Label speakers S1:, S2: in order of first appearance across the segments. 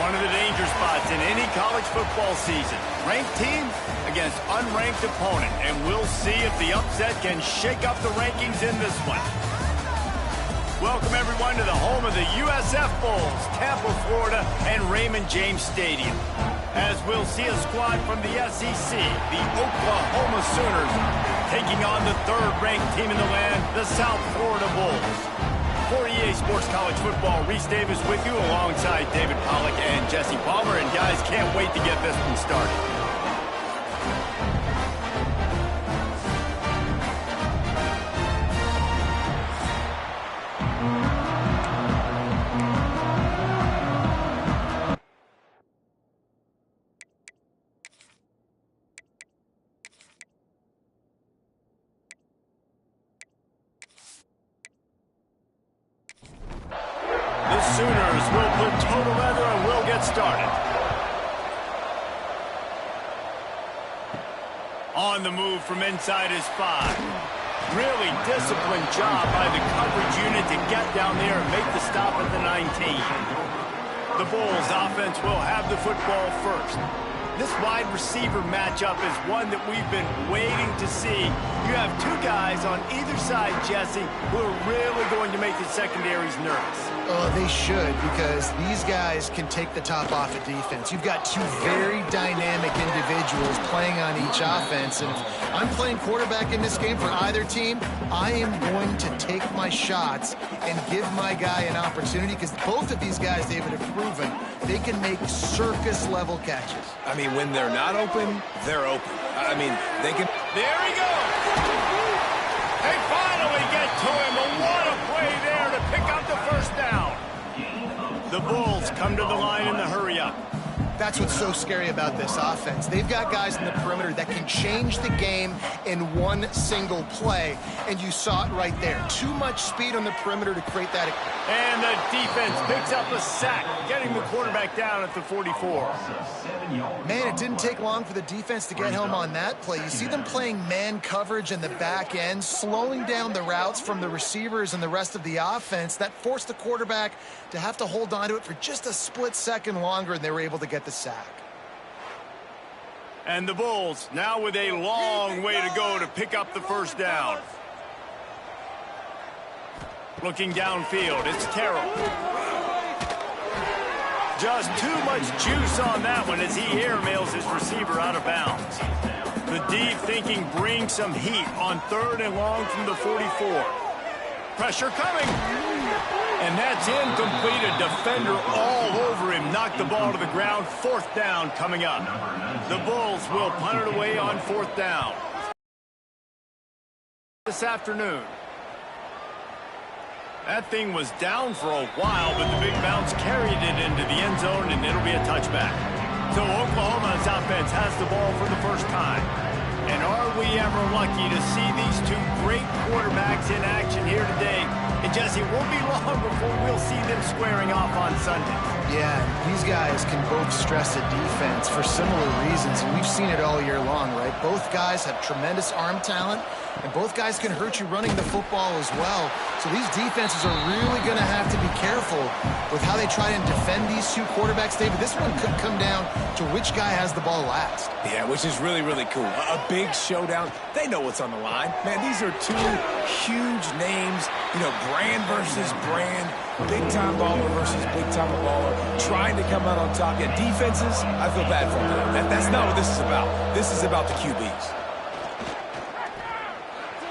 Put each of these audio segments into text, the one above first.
S1: One of the danger spots in any college football season. Ranked team against unranked opponent. And we'll see if the upset can shake up the rankings in this one. Welcome, everyone, to the home of the USF Bulls, Tampa, Florida, and Raymond James Stadium. As we'll see a squad from the SEC, the Oklahoma Sooners, taking on the third-ranked team in the land, the South Florida Bulls. For EA Sports College Football, Reese Davis with you alongside David Pollack and Jesse Palmer. And guys, can't wait to get this one started. Sooners will put total leather and we'll get started. On the move from inside his 5. Really disciplined job by the coverage unit to get down there and make the stop at the 19. The Bulls offense will have the football first. This wide receiver matchup is one that we've been waiting to see. You have two guys on either side, Jesse, who are really going to make the secondaries nervous.
S2: Oh, they should, because these guys can take the top off of defense. You've got two very dynamic individuals playing on each offense, and if I'm playing quarterback in this game for either team, I am going to take my shots and give my guy an opportunity, because both of these guys, David, have proven they can make circus-level catches.
S3: I mean, when they're not open, they're open. I mean, they can...
S1: There he goes! They finally get to him, but what a play there to pick up the first down. The Bulls come to the line in the hurry-up.
S2: That's what's so scary about this offense. They've got guys in the perimeter that can change the game in one single play, and you saw it right there. Too much speed on the perimeter to create that.
S1: And the defense picks up a sack, getting the quarterback down at the 44.
S2: Man, it didn't take long for the defense to get home on that play. You see them playing man coverage in the back end, slowing down the routes from the receivers and the rest of the offense. That forced the quarterback to have to hold on to it for just a split second longer, and they were able to get the sack.
S1: And the Bulls now with a long way to go to pick up the first down. Looking downfield, it's Terrell. Just too much juice on that one as he airmails his receiver out of bounds. The deep thinking brings some heat on 3rd and long from the 44. Pressure coming. And that's incomplete. A defender all over him. Knocked the ball to the ground. 4th down coming up. The Bulls will punt it away on 4th down. This afternoon. That thing was down for a while, but the big bounce carried it into the end zone, and it'll be a touchback. So Oklahoma's offense has the ball for the first time. And are we ever lucky to see these two great quarterbacks in action here today? And Jesse, it won't be long before we'll see them squaring off on Sunday.
S2: Yeah, these guys can both stress a defense for similar reasons, and we've seen it all year long, right? Both guys have tremendous arm talent, and both guys can hurt you running the football as well. So these defenses are really going to have to be careful with how they try and defend these two quarterbacks, David. This one could come down to which guy has the ball last.
S3: Yeah, which is really, really cool. A big showdown. They know what's on the line. Man, these are two huge names, you know, brand versus brand, big-time baller versus big-time baller, trying to come out on top. Yeah, defenses, I feel bad for them. That's not what this is about. This is about the QBs.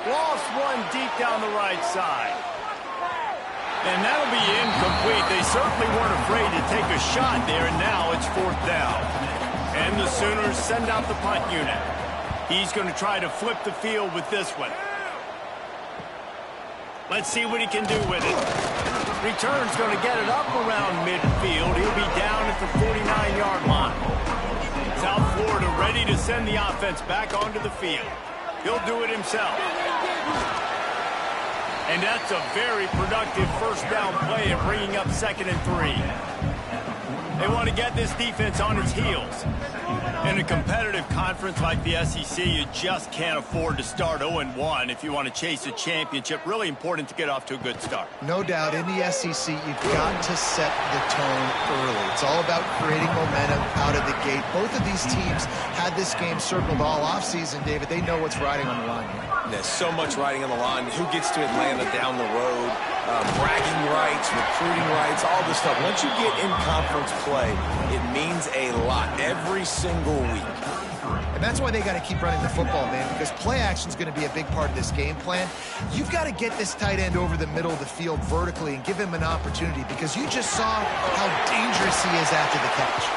S1: Lost one deep down the right side. And that'll be incomplete. They certainly weren't afraid to take a shot there, and now it's 4th down. And the Sooners send out the punt unit. He's going to try to flip the field with this one. Let's see what he can do with it. Return's going to get it up around midfield. He'll be down at the 49-yard line. South Florida ready to send the offense back onto the field. He'll do it himself. And that's a very productive first down play of bringing up 2nd and 3. They want to get this defense on its heels. In a competitive conference like the SEC, you just can't afford to start 0-1 if you want to chase a championship. Really important to get off to a good start.
S2: No doubt, in the SEC, you've got to set the tone early. It's all about creating momentum out of the gate. Both of these teams had this game circled all offseason, David. They know what's riding on the line here.
S3: There's so much riding on the line. Who gets to Atlanta down the road? Bragging rights, recruiting rights, all this stuff. Once you get in conference play, it means a lot every single week.
S2: And that's why they got to keep running the football, man, because play action is going to be a big part of this game plan. You've got to get this tight end over the middle of the field vertically and give him an opportunity, because you just saw how dangerous he is after the catch.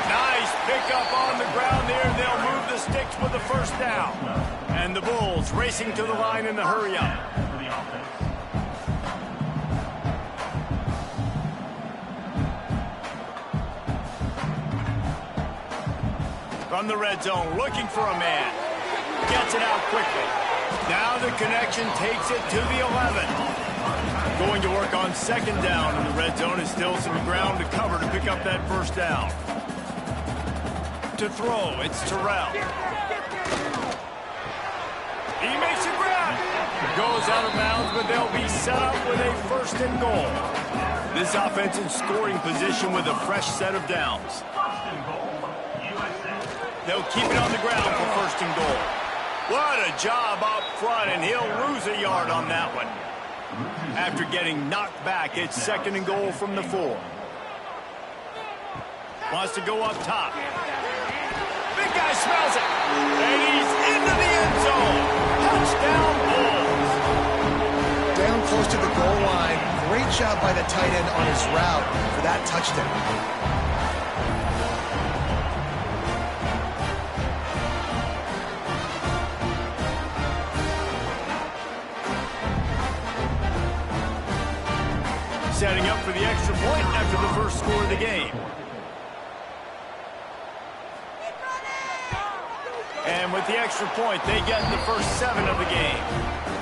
S1: Nice pickup on the ground there. They'll move the sticks with the first down. And the Bulls racing to the line in the hurry-up. From the red zone, looking for a man. Gets it out quickly. Now the connection takes it to the 11. Going to work on second down in the red zone. Is still some ground to cover to pick up that first down. To throw, it's Terrell. He makes a grab. Goes out of bounds, but they'll be set up with a first and goal. This offense in scoring position with a fresh set of downs. They'll keep it on the ground for first and goal. What a job up front, and he'll lose a yard on that one. After getting knocked back, it's second and goal from the 4. Wants to go up top. Big guy smells it. And he's into the end zone. Touchdown, Bulls.
S2: Down close to the goal line. Great job by the tight end on his route for that touchdown.
S1: Setting up for the extra point after the first score of the game. And with the extra point, they get the first 7 of the game.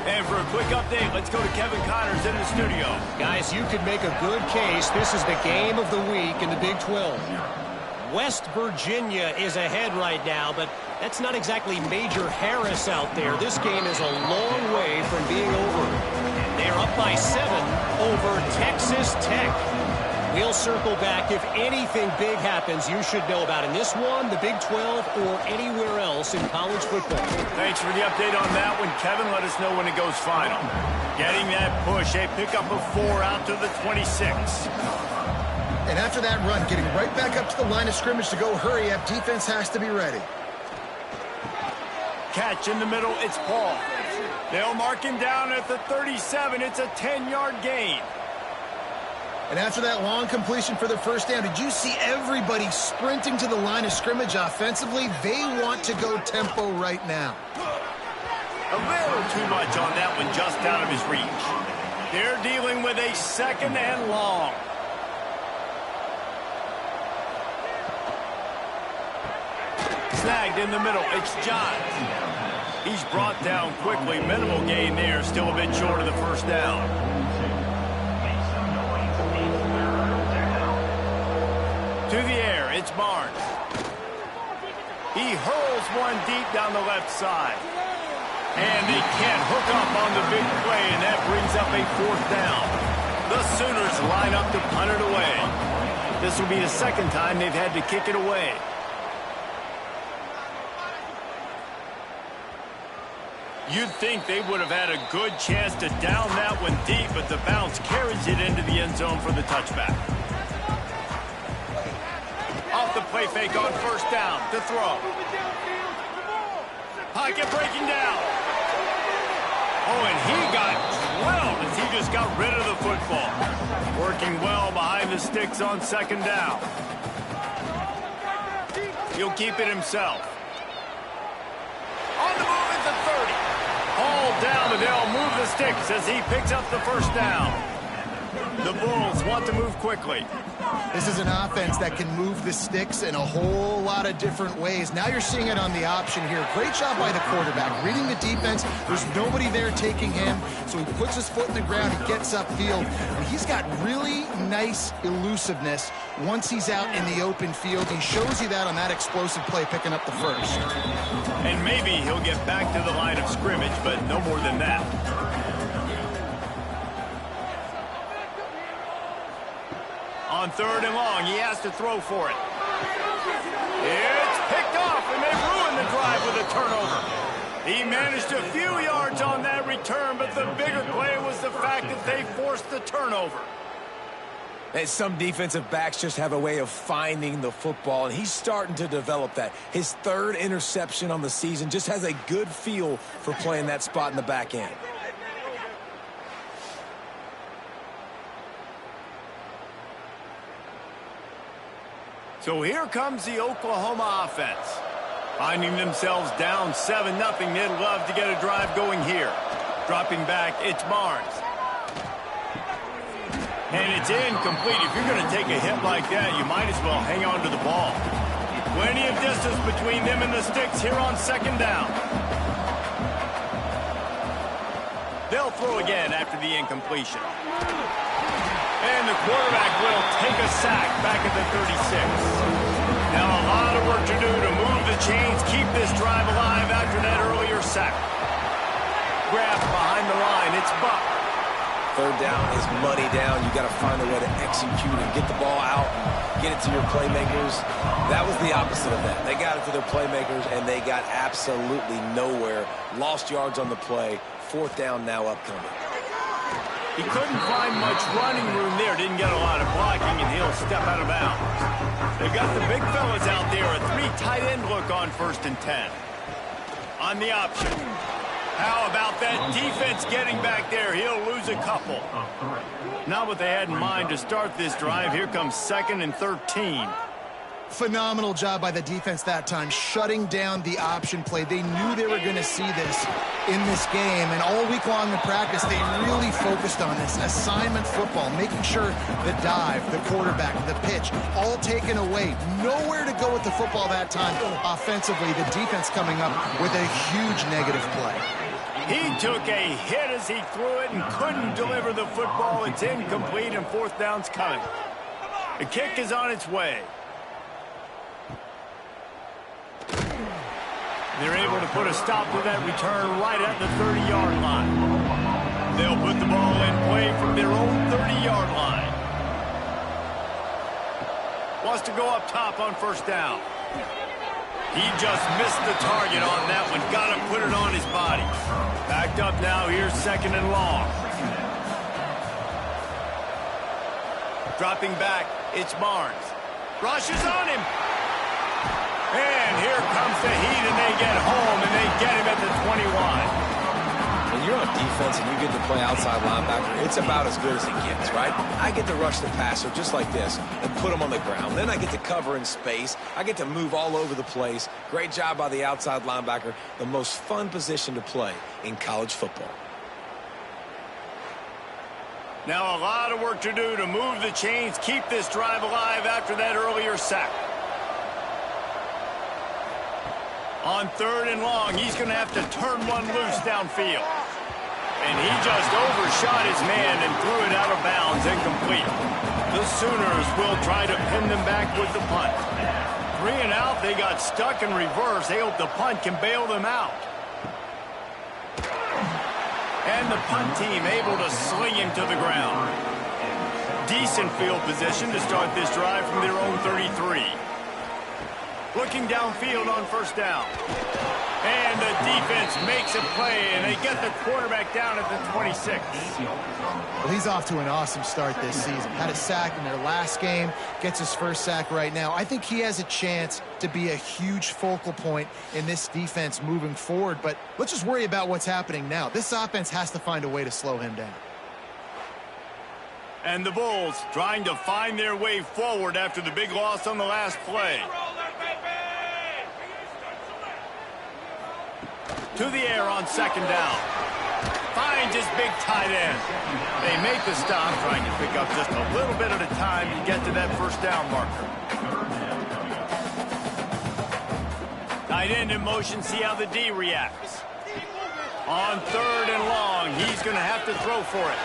S1: And for a quick update, let's go to Kevin Connors in the studio.
S4: Guys, you could make a good case. This is the game of the week in the Big 12. West Virginia is ahead right now, but that's not exactly Major Harris out there. This game is a long way from being over. They're up by 7 over Texas Tech. We'll circle back. If anything big happens, you should know about in this one, the Big 12, or anywhere else in college football.
S1: Thanks for the update on that one, Kevin. Let us know when it goes final. Getting that push, a pickup of 4 out to the 26.
S2: And after that run, getting right back up to the line of scrimmage to go hurry up, defense has to be ready.
S1: Catch in the middle, it's Paul. They'll mark him down at the 37. It's a 10-yard gain.
S2: And after that long completion for the first down, did you see everybody sprinting to the line of scrimmage offensively? They want to go tempo right now.
S1: A little too much on that one, just out of his reach. They're dealing with a second and long. Snagged in the middle, it's Johns. He's brought down quickly. Minimal gain there, still a bit short of the first down. To the air, it's Barnes. He hurls one deep down the left side. And he can't hook up on the big play, and that brings up a 4th down. The Sooners line up to punt it away. This will be the second time they've had to kick it away. You'd think they would have had a good chance to down that one deep, but the bounce carries it into the end zone for the touchback. Off the play fake on first down to throw. Pocket breaking down. Oh, and he got drilled as he just got rid of the football. Working well behind the sticks on second down. He'll keep it himself. On the move at the 30. All down, and they'll move the sticks as he picks up the first down. The Bulls want to move quickly.
S2: This is an offense that can move the sticks in a whole lot of different ways. Now you're seeing it on the option here. Great job by the quarterback. Reading the defense, there's nobody there taking him, so he puts his foot in the ground and gets upfield. And he's got really nice elusiveness once he's out in the open field. He shows you that on that explosive play, picking up the first.
S1: And maybe he'll get back to the line of scrimmage, but no more than that. On 3rd and long, he has to throw for it. It's picked off, and they ruined the drive with a turnover. He managed a few yards on that return, but the bigger play was the fact that they forced the turnover.
S3: And some defensive backs just have a way of finding the football, and he's starting to develop that. His 3rd interception on the season, just has a good feel for playing that spot in the back end.
S1: So here comes the Oklahoma offense. Finding themselves down 7-0, they'd love to get a drive going here. Dropping back, it's Barnes. And it's incomplete. If you're going to take a hit like that, you might as well hang on to the ball. Plenty of distance between them and the sticks here on 2nd down. They'll throw again after the incompletion. And the quarterback will take a sack back at the 36. Now a lot of work to do to move the chains, keep this drive alive after that earlier sack. Grab behind the line, it's Buck.
S3: 3rd down is money down. You got to find a way to execute and get the ball out and get it to your playmakers. That was the opposite of that. They got it to their playmakers, and they got absolutely nowhere. Lost yards on the play. 4th down now upcoming.
S1: He couldn't find much running room there. Didn't get a lot of blocking, and he'll step out of bounds. They've got the big fellas out there. A 3 tight end look on 1st and 10. On the option. How about that defense getting back there? He'll lose a couple. Not what they had in mind to start this drive. Here comes 2nd and 13.
S2: Phenomenal job by the defense that time, shutting down the option play. They knew they were going to see this in this game, and all week long in practice, they really focused on this assignment football, making sure the dive, the quarterback, the pitch, all taken away. Nowhere to go with the football that time. Offensively, the defense coming up with a huge negative play.
S1: He took a hit as he threw it and couldn't deliver the football. It's incomplete, and 4th down's coming. The kick is on its way. They're able to put a stop to that return right at the 30-yard line. They'll put the ball in play from their own 30-yard line. Wants to go up top on 1st down. He just missed the target on that one. Got to put it on his body. Backed up now. Here's 2nd and long. Dropping back. It's Barnes. Rushes on him. And here comes the heat, and they get home, and they get him at the 21.
S3: When you're on defense and you get to play outside linebacker, it's about as good as it gets, right? I get to rush the passer just like this and put him on the ground. Then I get to cover in space. I get to move all over the place. Great job by the outside linebacker. The most fun position to play in college football.
S1: Now a lot of work to do to move the chains, keep this drive alive after that earlier sack. On 3rd and long, he's going to have to turn one loose downfield. And he just overshot his man and threw it out of bounds, incomplete. The Sooners will try to pin them back with the punt. 3 and out, they got stuck in reverse. They hope the punt can bail them out. And the punt team able to sling him to the ground. Decent field position to start this drive from their own 33. Looking downfield on 1st down. And the defense makes a play, and they get the quarterback down at the 26.
S2: Well, he's off to an awesome start this season. Had a sack in their last game, gets his 1st sack right now. I think he has a chance to be a huge focal point in this defense moving forward, but let's just worry about what's happening now. This offense has to find a way to slow him down.
S1: And the Bulls trying to find their way forward after the big loss on the last play. To the air on 2nd down. finds his big tight end. They make the stop, trying to pick up just a little bit at a time to get to that first down marker. Tight end in motion, see how the D reacts. On 3rd and long, he's going to have to throw for it.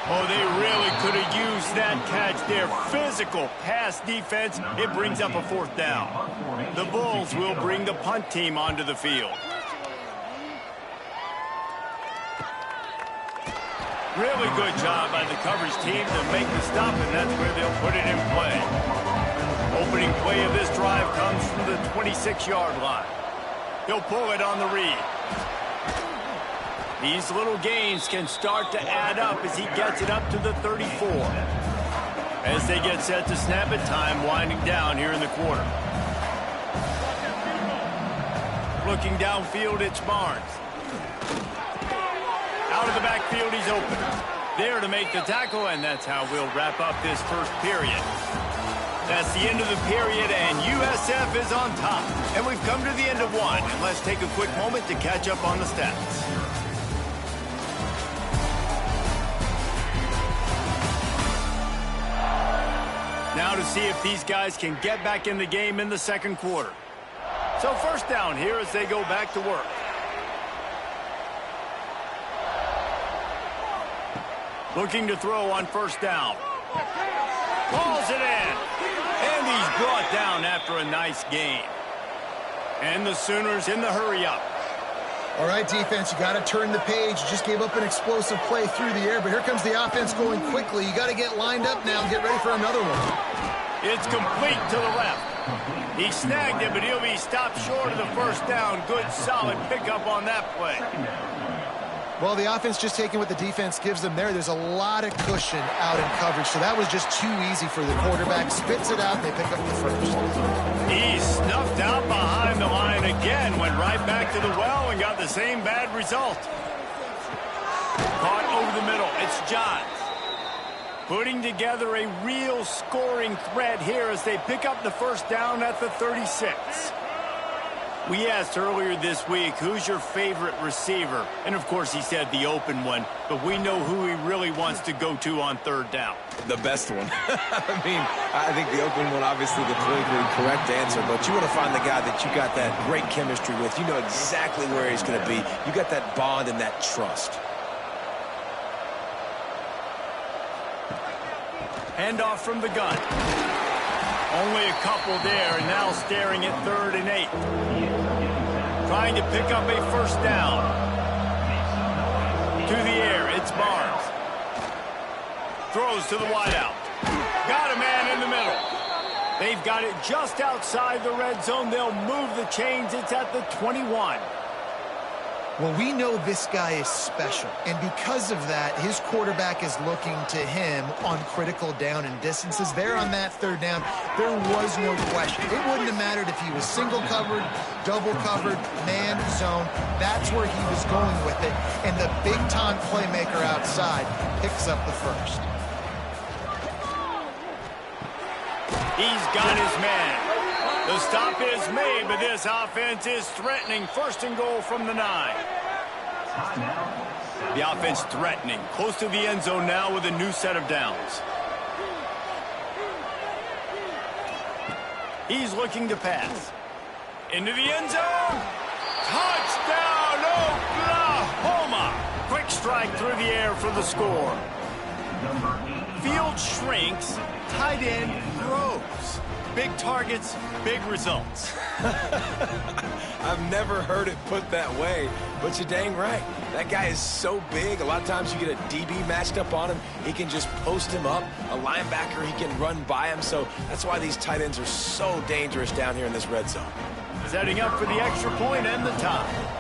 S1: Oh, they really could have used that catch there. Physical pass defense. It brings up a 4th down. The Bulls will bring the punt team onto the field. Really good job by the coverage team to make the stop, and that's where they'll put it in play. Opening play of this drive comes from the 26-yard line. He'll pull it on the read. These little gains can start to add up as he gets it up to the 34. As they get set to snap it, time winding down here in the quarter. Looking downfield, it's Barnes. Out of the backfield, he's open. There to make the tackle, and that's how we'll wrap up this first period. That's the end of the period, and USF is on top. And we've come to the end of one. And let's take a quick moment to catch up on the stats. Now to see if these guys can get back in the game in the second quarter. So first down here as they go back to work. Looking to throw on first down. Balls it in. And he's brought down after a nice gain. And the Sooners in the hurry-up.
S2: All right, defense, you got to turn the page. You just gave up an explosive play through the air, but here comes the offense going quickly. You got to get lined up now and get ready for another one.
S1: It's complete to the left. He snagged it, but he'll be stopped short of the first down. Good, solid pickup on that play.
S2: Well, the offense just taking what the defense gives them there. There's a lot of cushion out in coverage, so that was just too easy for the quarterback. Spits it out, and they pick up the first.
S1: He snuffed out behind the line again, went right back to the well, and got the same bad result. Caught over the middle. It's Johns. Putting together a real scoring threat here as they pick up the first down at the 36. We asked earlier this week, who's your favorite receiver? And, of course, he said the open one, but we know who he really wants to go to on third down.
S3: The best one. I mean, I think the open one, obviously the politically correct answer, but you want to find the guy that you got that great chemistry with. You know exactly where he's going to be. You got that bond and that trust.
S1: Handoff from the gun. Only a couple there, and now staring at 3rd and 8. Trying to pick up a first down. To the air, it's Barnes. Throws to the wideout. Got a man in the middle. They've got it just outside the red zone. They'll move the chains. It's at the 21.
S2: Well, we know this guy is special, and because of that, his quarterback is looking to him on critical down and distances. There on that third down, there was no question. It wouldn't have mattered if he was single covered, double covered, man, zone. That's where he was going with it, and the big-time playmaker outside picks up the first.
S1: He's got his man. The stop is made, but this offense is threatening. 1st and goal from the 9. The offense threatening. Close to the end zone now with a new set of downs. He's looking to pass. Into the end zone. Touchdown, Oklahoma. Quick strike through the air for the score. Field shrinks. Tight end grows. Big targets, big results.
S3: I've never heard it put that way, but you're dang right. That guy is so big. A lot of times you get a DB matched up on him. He can just post him up. A linebacker, he can run by him. So that's why these tight ends are so dangerous down here in this red zone.
S1: Setting up for the extra point and the tie.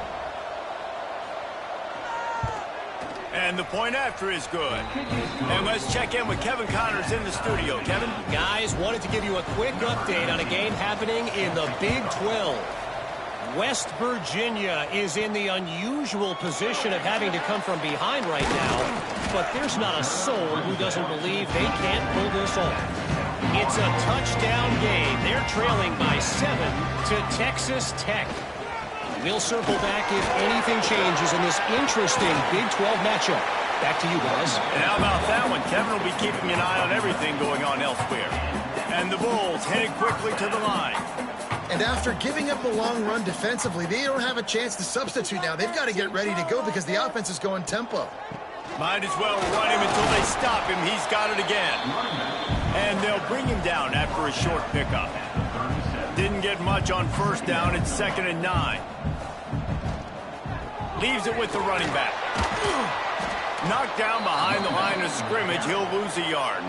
S1: And the point after is good. And let's check in with Kevin Connors in the studio. Kevin?
S4: Guys, wanted to give you a quick update on a game happening in the Big 12. West Virginia is in the unusual position of having to come from behind right now, but there's not a soul who doesn't believe they can't pull this off. It's a touchdown game. They're trailing by 7 to Texas Tech. We'll circle back if anything changes in this interesting Big 12 matchup. Back to you guys.
S1: And how about that one? Kevin will be keeping an eye on everything going on elsewhere. And the Bulls headed quickly to the line.
S2: And after giving up a long run defensively, they don't have a chance to substitute now. They've got to get ready to go because the offense is going tempo.
S1: Might as well run him until they stop him. He's got it again. And they'll bring him down after a short pickup. Didn't get much on first down. It's 2nd and 9. Leaves it with the running back. Knocked down behind the line of scrimmage. He'll lose a yard.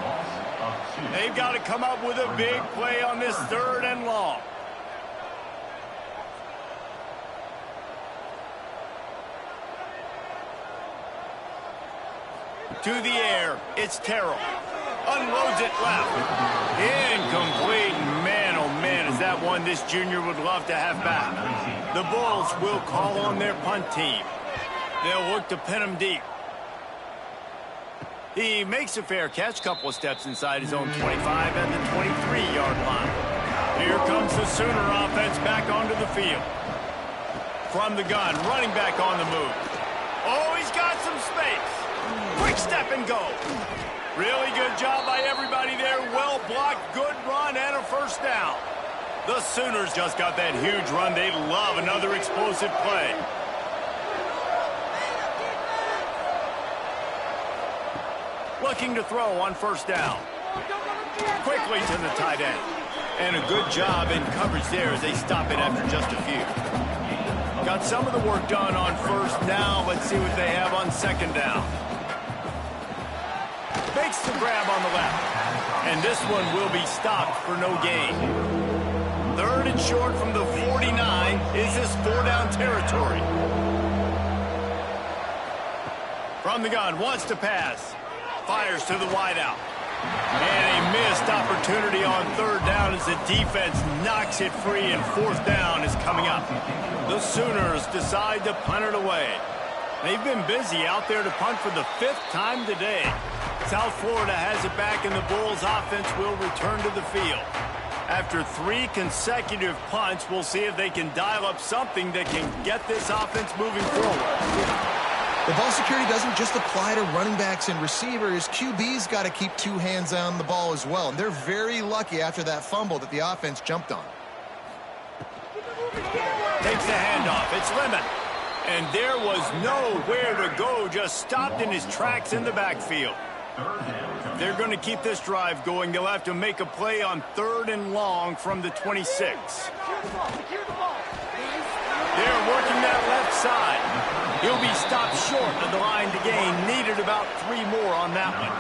S1: They've got to come up with a big play on this 3rd and long. To the air, it's Terrell. Unloads it left. Incomplete. Man, oh man, is that one this junior would love to have back. The Bulls will call on their punt team. They'll look to pin him deep. He makes a fair catch, couple of steps inside his own 25 at the 23-yard line. Here comes the Sooner offense back onto the field. From the gun, running back on the move. Oh, he's got some space. Quick step and go. Really good job by everybody there. Well blocked, good run, and a first down. The Sooners just got that huge run. They love another explosive play. Looking to throw on first down. Quickly to the tight end. And a good job in coverage there as they stop it after just a few. Got some of the work done on first down. Let's see what they have on 2nd down. Makes the grab on the left. And this one will be stopped for no gain. 3rd and short from the 49. Is this 4-down territory? From the gun, wants to pass. Fires to the wideout. And a missed opportunity on 3rd down as the defense knocks it free, and 4th down is coming up. The Sooners decide to punt it away. They've been busy out there to punt for the 5th time today. South Florida has it back, and the Bulls offense will return to the field. After 3 consecutive punts, we'll see if they can dial up something that can get this offense moving forward.
S2: The ball security doesn't just apply to running backs and receivers. QB's got to keep 2 hands on the ball as well. And they're very lucky after that fumble that the offense jumped on.
S1: Takes the handoff. It's Lemon. And there was nowhere to go. Just stopped in his tracks in the backfield. They're going to keep this drive going. They'll have to make a play on 3rd and long from the 26. They're working that left side. He'll be stopped short of the line to gain. Needed about 3 more on that one.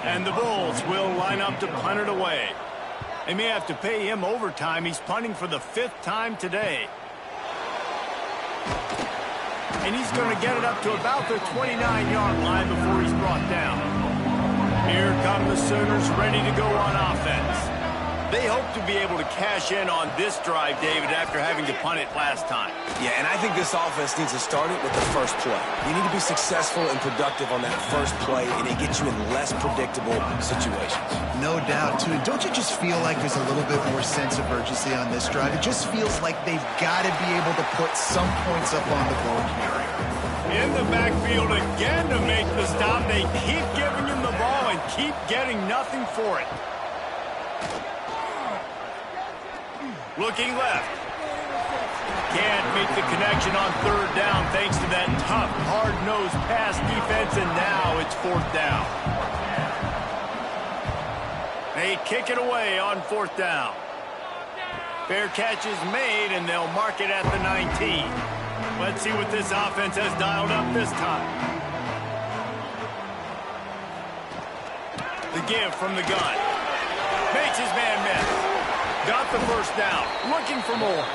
S1: And the Bulls will line up to punt it away. They may have to pay him overtime. He's punting for the 5th time today. And he's going to get it up to about the 29-yard line before he's brought down. Here come the Sooners ready to go on offense. They hope to be able to cash in on this drive, David, after having to punt it last time.
S3: Yeah, and I think this offense needs to start it with the first play. You need to be successful and productive on that first play, and it gets you in less predictable situations.
S2: No doubt, too. Don't you just feel like there's a little bit more sense of urgency on this drive? It just feels like they've got to be able to put some points up on the board here.
S1: In the backfield again to make the stop. They keep giving him the ball and keep getting nothing for it. Looking left. Can't make the connection on 3rd down thanks to that tough, hard-nosed pass defense, and now it's 4th down. They kick it away on 4th down. Fair catch is made, and they'll mark it at the 19. Let's see what this offense has dialed up this time. The give from the gun. Makes his man miss. Got the first down. Looking for more.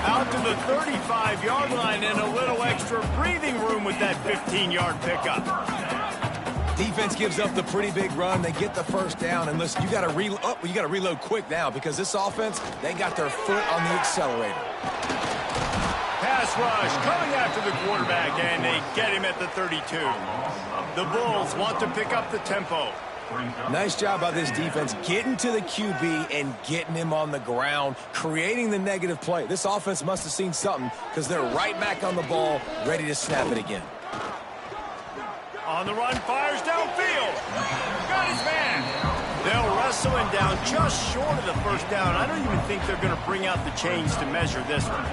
S1: Out to the 35-yard line and a little extra breathing room with that 15-yard pickup.
S3: Defense gives up the pretty big run. They get the first down. And listen, you got to reload quick now because this offense, they got their foot on the accelerator.
S1: Pass rush coming after the quarterback, and they get him at the 32. The Bulls want to pick up the tempo.
S3: Nice job by this defense getting to the QB and getting him on the ground, creating the negative play. This offense must have seen something because they're right back on the ball, ready to snap it again.
S1: On the run, fires downfield. Got his man. They'll wrestle him down just short of the first down. I don't even think they're going to bring out the chains to measure this one.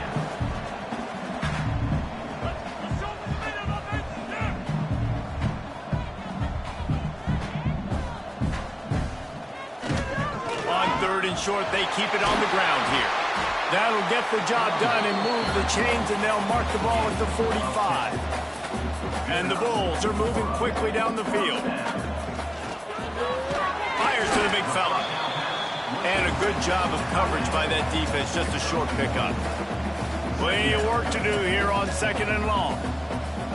S1: On third and short, they keep it on the ground here. That'll get the job done and move the chains, and they'll mark the ball at the 45. And the Bulls are moving quickly down the field. Fires to the big fella. And a good job of coverage by that defense, just a short pickup. Plenty of work to do here on 2nd and long.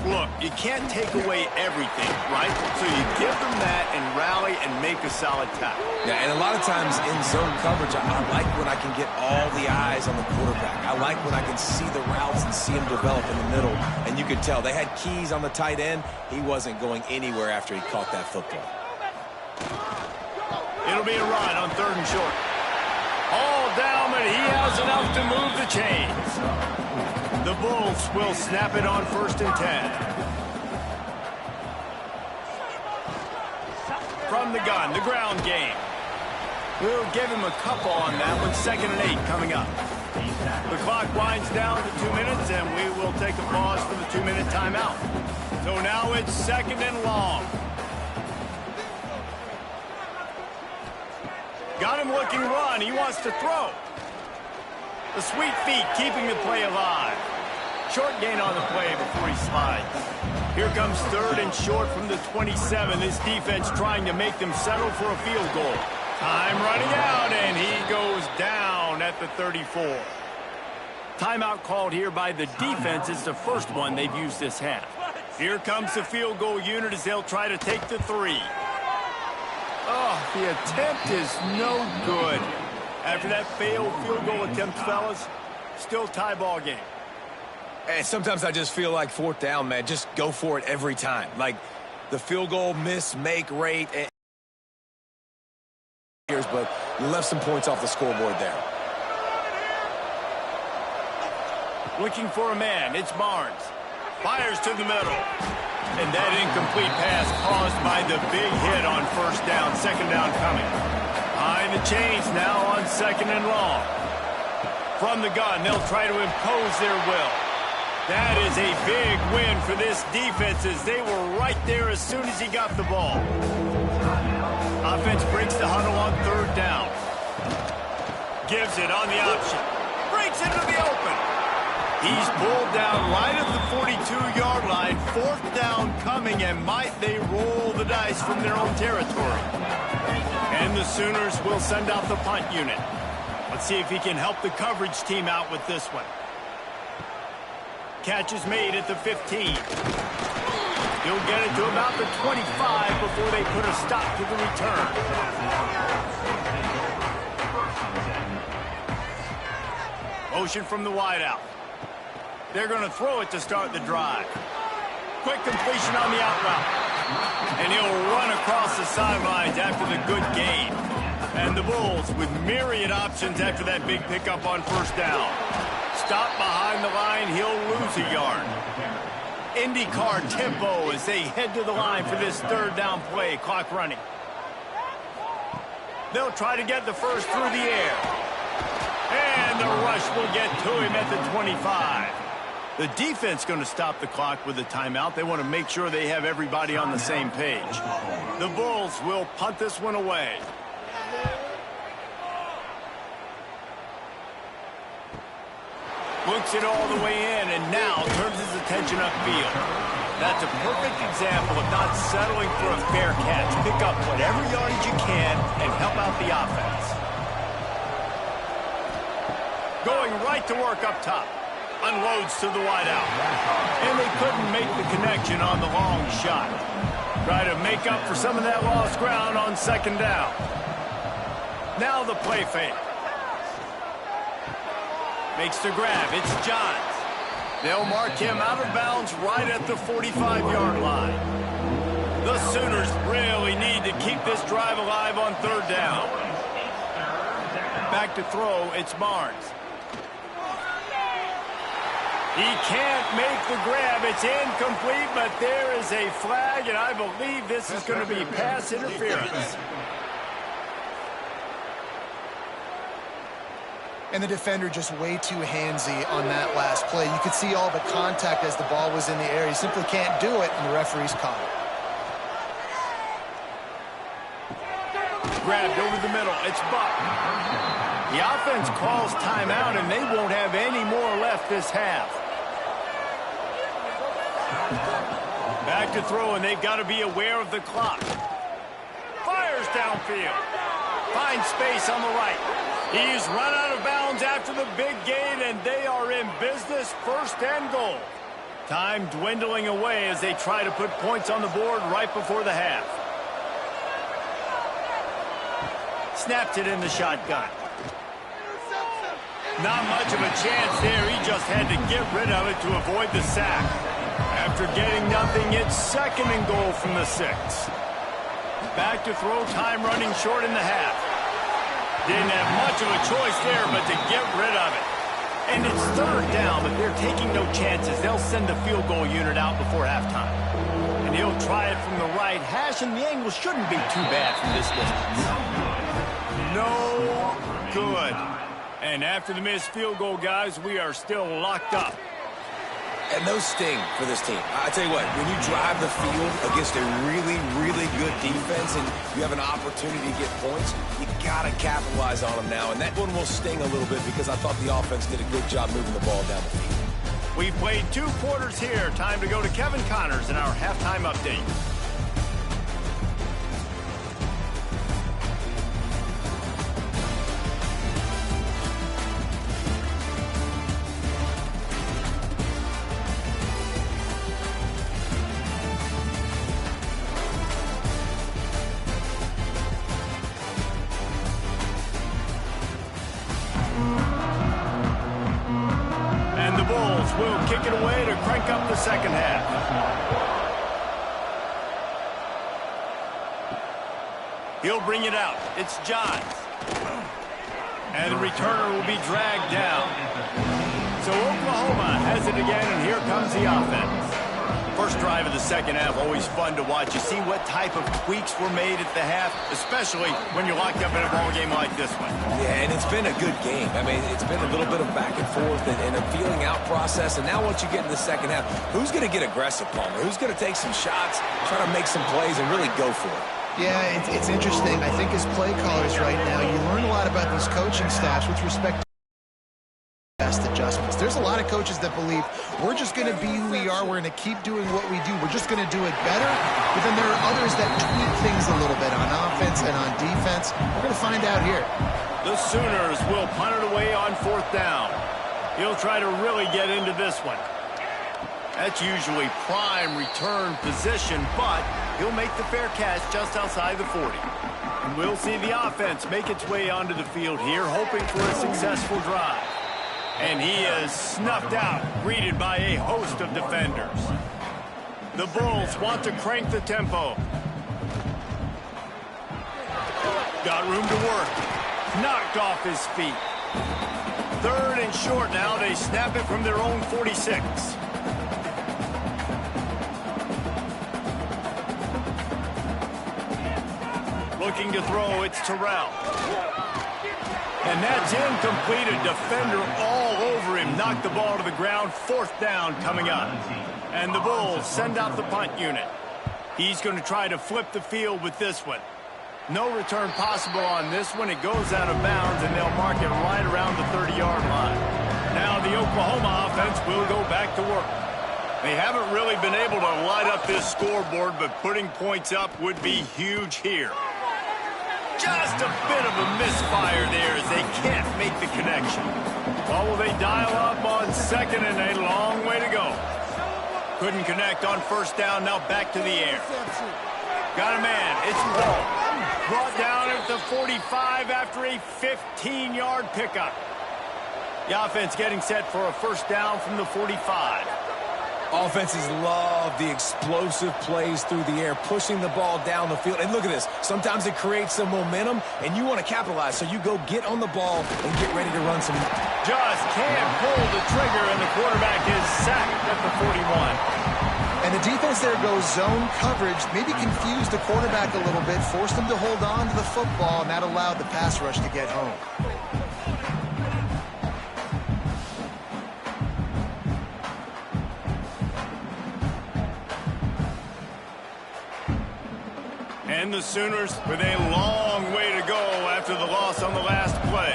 S1: Look, you can't take away everything, right? So you give them that and rally and make a solid tackle.
S3: Yeah, and a lot of times in zone coverage, I like when I can get all the eyes on the quarterback. I like when I can see the routes and see them develop in the middle. And you could tell they had keys on the tight end. He wasn't going anywhere after he caught that football.
S1: It'll be a run on 3rd and short. All down, but he has enough to move the chains. The Bulls will snap it on 1st and 10. From the gun, the ground game. We'll give him a couple on that one. 2nd and 8 coming up. The clock winds down to 2 minutes, and we will take a pause for the 2-minute timeout. So now it's 2nd and long. Got him looking run. He wants to throw. The sweet feet keeping the play alive. Short gain on the play before he slides. Here comes 3rd and short from the 27. This defense trying to make them settle for a field goal. Time running out, and he goes down at the 34. Timeout called here by the defense. It's the first one they've used this half. Here comes the field goal unit as they'll try to take the 3. Oh, the attempt is no good. After that failed field goal attempt, fellas, still tie ball game.
S3: And sometimes I just feel like 4th down, man. Just go for it every time. Like the field goal miss-make rate. But you left some points off the scoreboard there.
S1: Looking for a man. It's Barnes. Fires to the middle. And that incomplete pass caused by the big hit on 1st down. 2nd down coming. Behind the chains now on 2nd and long. From the gun, they'll try to impose their will. That is a big win for this defense as they were right there as soon as he got the ball. Offense breaks the huddle on 3rd down. Gives it on the option. Breaks into the open. He's pulled down right at the 42-yard line. 4th down coming, and might they roll the dice from their own territory. And the Sooners will send out the punt unit. Let's see if he can help the coverage team out with this one. Catch is made at the 15. He'll get it to about the 25 before they put a stop to the return. Motion from the wideout. They're going to throw it to start the drive. Quick completion on the out route. And he'll run across the sidelines after the good gain. And the Bulls with myriad options after that big pickup on 1st down. Stop behind the line, he'll lose a yard. IndyCar tempo as they head to the line for this 3rd down play. Clock running. They'll try to get the first through the air. And the rush will get to him at the 25. The defense going to stop the clock with a timeout. They want to make sure they have everybody on the same page. The Bulls will punt this one away. Looks it all the way in, and now turns his attention upfield. That's a perfect example of not settling for a fair catch. Pick up whatever yardage you can and help out the offense. Going right to work up top. Unloads to the wideout. And they couldn't make the connection on the long shot. Try to make up for some of that lost ground on 2nd down. Now the play fake. Makes the grab. It's Johns. They'll mark him out of bounds right at the 45-yard line. The The Sooners really need to keep this drive alive on third down. Back to throw, it's Barnes. He can't make the grab. It's incomplete, but there is a flag, and I believe this is going to be pass interference.
S2: And the defender just way too handsy on that last play. You could see all the contact as the ball was in the air. He simply can't do it, and the referee's caught it.
S1: Grabbed over the middle. It's Buck. The offense calls timeout, and they won't have any more left this half. Back to throw, and they've got to be aware of the clock. Fires downfield. Finds space on the right. He's run out of bounds after the big gain, and they are in business, first and goal. Time dwindling away as they try to put points on the board right before the half. Snaps it in the shotgun. Not much of a chance there. He just had to get rid of it to avoid the sack. After getting nothing, it's second and goal from the 6. Back to throw, time running short in the half. Didn't have much of a choice there but to get rid of it. And it's third down, but they're taking no chances. They'll send the field goal unit out before halftime. And he'll try it from the right hash, and the angle shouldn't be too bad from this distance. No good. And after the missed field goal, guys, we are still locked up.
S3: And those sting for this team. I tell you what, when you drive the field against a really, really good defense and you have an opportunity to get points, you got to capitalize on them now. And that one will sting a little bit because I thought the offense did a good job moving the ball down the field.
S1: We've played 2 quarters here. Time to go to Kevin Connors in our halftime update. Will kick it away to crank up the second half. He'll bring it out. It's Johns. And the returner will be dragged down. So Oklahoma has it again, and here comes the offense. First drive of the second half, always fun to watch. You see what type of tweaks were made at the half, especially when you're locked up in a ball game like this one.
S3: Yeah, and it's been a good game. I mean, it's been a little bit of back and forth and a feeling out process. And now once you get in the second half, who's going to get aggressive, Palmer? Who's going to take some shots, try to make some plays, and really go for it?
S2: Yeah, it's interesting. I think as play callers right now, you learn a lot about these coaching staffs with respect to best adjustments. There's a lot of coaches that believe we're just going to be who we are. We're going to keep doing what we do. We're just going to do it better. But then there are others that tweak things a little bit on offense and on defense. We're going to find out here.
S1: The Sooners will punt it away on fourth down. He'll try to really get into this one. That's usually prime return position, but he'll make the fair catch just outside the 40. And we'll see the offense make its way onto the field here, hoping for a successful drive. And he is snuffed out, greeted by a host of defenders. The Bulls want to crank the tempo. Got room to work. Knocked off his feet. Third and short now. They snap it from their own 46. Looking to throw, it's Terrell. And that's incomplete. A defender all over him. Knocked the ball to the ground. Fourth down coming up. And the Bulls send out the punt unit. He's going to try to flip the field with this one. No return possible on this one. It goes out of bounds, and they'll mark it right around the 30-yard line. Now the Oklahoma offense will go back to work. They haven't really been able to light up this scoreboard, but putting points up would be huge here. Just a bit of a misfire there as they can't make the connection. Oh, will they dial up on second, and a long way to go. Couldn't connect on first down. Now back to the air. Got a man. It's Ball. Brought down at the 45 after a 15-yard pickup. The offense getting set for a first down from the 45.
S3: Offenses love the explosive plays through the air, pushing the ball down the field. And look at this. Sometimes it creates some momentum, and you want to capitalize. So you go get on the ball and get ready to run some.
S1: Just can't pull the trigger, and the quarterback is sacked at the 41.
S2: And the defense there goes zone coverage, maybe confused the quarterback a little bit, forced him to hold on to the football, and that allowed the pass rush to get home.
S1: And the Sooners with a long way to go after the loss on the last play.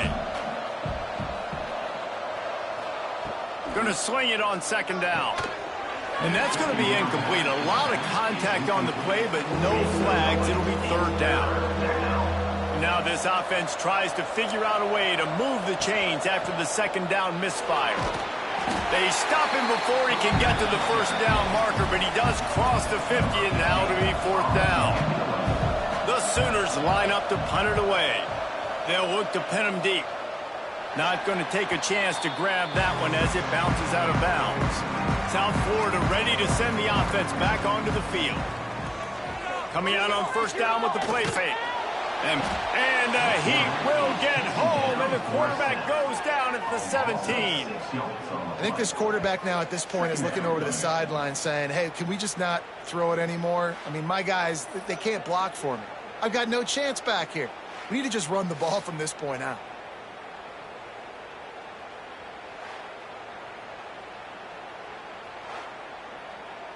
S1: Going to swing it on second down. And that's going to be incomplete. A lot of contact on the play, but no flags. It'll be third down. Now this offense tries to figure out a way to move the chains after the second down misfire. They stop him before he can get to the first down marker, but he does cross the 50, and now to be fourth down. The Sooners line up to punt it away. They'll look to pin him deep. Not going to take a chance to grab that one as it bounces out of bounds. South Florida ready to send the offense back onto the field. Coming out on first down with the play fake. And the Heat will get home, and the quarterback goes down at the 17.
S2: I think this quarterback now at this point is looking over to the sideline saying, hey, can we just not throw it anymore? I mean, my guys, they can't block for me. I've got no chance back here. We need to just run the ball from this point out.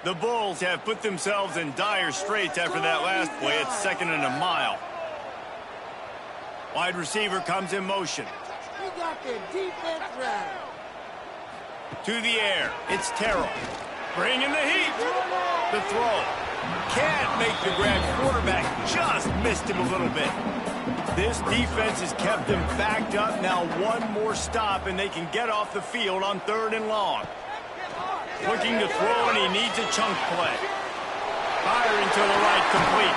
S1: The Bulls have put themselves in dire straits after that last play. It's second and a mile. Wide receiver comes in motion.
S5: We got the defense right.
S1: To the air. It's Terrell. Bringing the heat. The throw. Can't make the grab. Quarterback just missed him a little bit. This defense has kept them backed up. Now one more stop, and they can get off the field on third and long. Looking to throw, and he needs a chunk play. Firing to the right, complete.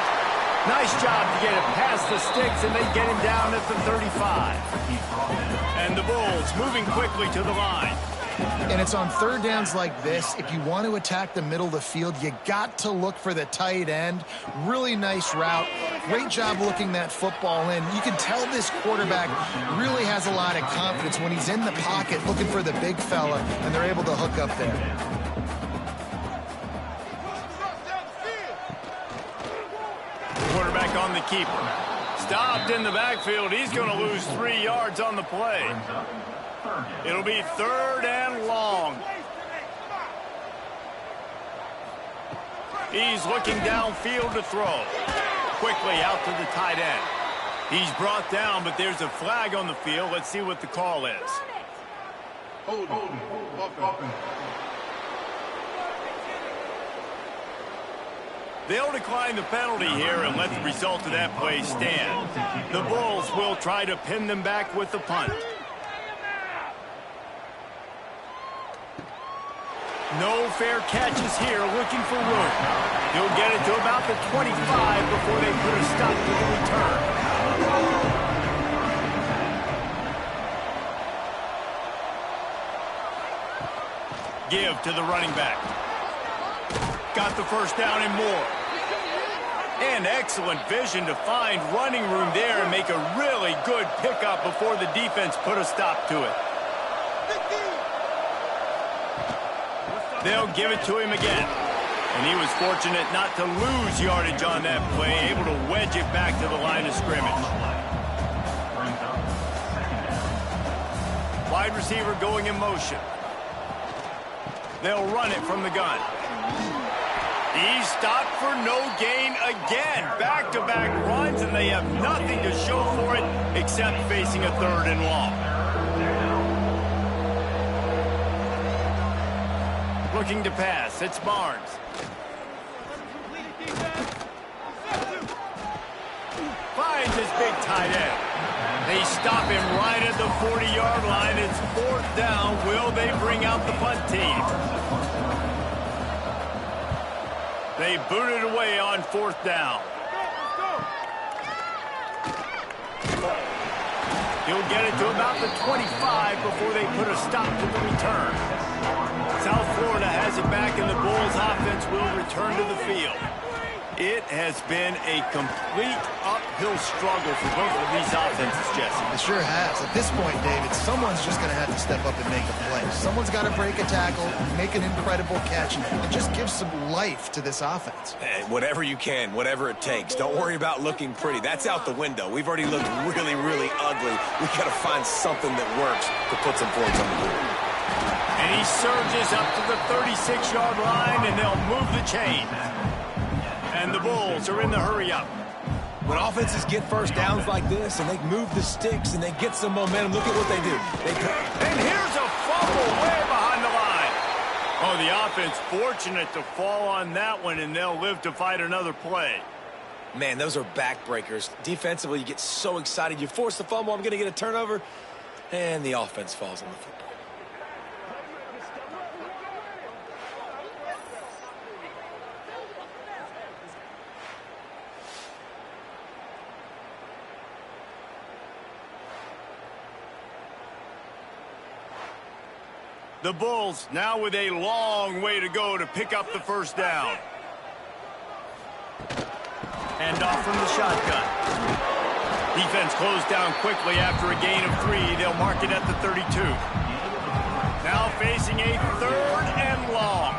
S1: Nice job to get it past the sticks, and they get him down at the 35. And the Bulls moving quickly to the line.
S2: And it's on third downs like this. If you want to attack the middle of the field, you got to look for the tight end. Really nice route. Great job looking that football in. You can tell this quarterback really has a lot of confidence when he's in the pocket looking for the big fella, and they're able to hook up there.
S1: Quarterback on the keeper. Stopped in the backfield. He's going to lose 3 yards on the play. It'll be third and long. He's looking downfield to throw. Quickly out to the tight end. He's brought down, but there's a flag on the field. Let's see what the call is. They'll decline the penalty here and let the result of that play stand. The Bulls will try to pin them back with the punt. No fair catches here, looking for room. He'll get it to about the 25 before they put a stop to the return. Give to the running back. Got the first down and more. And excellent vision to find running room there and make a really good pickup before the defense put a stop to it. They'll give it to him again. And he was fortunate not to lose yardage on that play, able to wedge it back to the line of scrimmage. Wide receiver going in motion. They'll run it from the gun. He's stopped for no gain again. Back-to-back runs, and they have nothing to show for it except facing a third and long. Looking to pass. It's Barnes. Finds his big tight end. They stop him right at the 40-yard line. It's fourth down. Will they bring out the punt team? They boot it away on fourth down. He'll get it to about the 25 before they put a stop to the return. South Florida has it back, and the Bulls offense will return to the field. It has been a complete uphill struggle for both of these offenses, Jesse.
S2: It sure has. At this point, David, someone's just going to have to step up and make a play. Someone's got to break a tackle, make an incredible catch, and just give some life to this offense.
S3: Hey, whatever you can, whatever it takes. Don't worry about looking pretty. That's out the window. We've already looked really, really ugly. We've got to find something that works to put some points on the board.
S1: And he surges up to the 36-yard line, and they'll move the chain. And the Bulls are in the hurry-up.
S3: When offenses get first downs like this and they move the sticks and they get some momentum, look at what they do.
S1: And here's a fumble way behind the line. Oh, the offense fortunate to fall on that one, and they'll live to fight another play.
S3: Man, those are backbreakers. Defensively, you get so excited. You force the fumble, I'm going to get a turnover, and the offense falls on the football.
S1: The Bulls now with a long way to go to pick up the first down. Hand off from the shotgun. Defense closed down quickly after a gain of 3. They'll mark it at the 32. Now facing a 3rd and long.